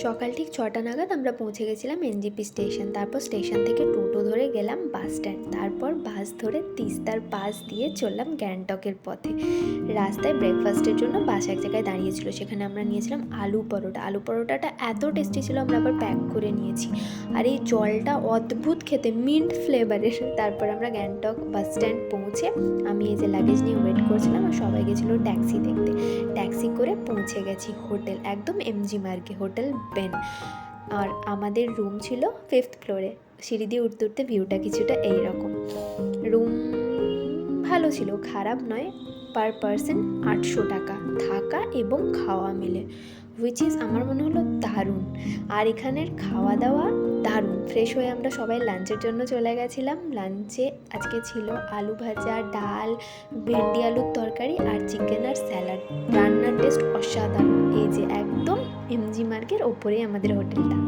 সকাল ঠিক 6টা নাগাদ আমরা পৌঁছে গেছিলাম এনজিপি স্টেশন। তারপর স্টেশন থেকে টোটো ধরে গেলাম বাস স্ট্যান্ড, তারপর বাস ধরে তিস্তার পাশ দিয়ে চললাম গ্যাংটকের পথে। রাস্তায় ব্রেকফাস্টের জন্য বাস এক জায়গায় দাঁড়িয়েছিল, সেখানে আমরা নিয়েছিলাম আলু পরোটা। আলু পরোটাটা এত টেস্টি ছিল, আমরা আবার প্যাক করে নিয়েছি। আর এই জলটা অদ্ভুত খেতে, মিন্ট ফ্লেভারের। তারপর আমরা গ্যাংটক বাস স্ট্যান্ড পৌঁছে আমি এই যে লাগেজ নিয়ে ওয়েট করছিলাম, আর সবাই গেছিলো ট্যাক্সি দেখতে। ট্যাক্সি করে পৌঁছে গেছি হোটেল, একদম এমজি মার্গে, হোটেল বেন। আর আমাদের রুম ছিল 5th ফ্লোরে। সিঁড়ি দিয়ে উঠতে উঠতে ভিউটা কিছুটা এইরকম। রুম ভালো ছিল, খারাপ নয়। পার পারসন 800 টাকা, থাকা এবং খাওয়া মিলে, হুইচ ইজ আমার মনে হলো দারুণ। আর এখানের খাওয়া দাওয়া দারুণ। ফ্রেশ হয়ে আমরা সবাই লাঞ্চের জন্য চলে গেছিলাম। লাঞ্চে আজকে ছিল আলু ভাজা, ডাল, ভেন্ডি আলুর তরকারি আর চিকেন আর স্যালাড। রান্নার টেস্ট অসাধারণ। এই যে একদম এমজি মার্গের ওপরেই আমাদের হোটেলটা।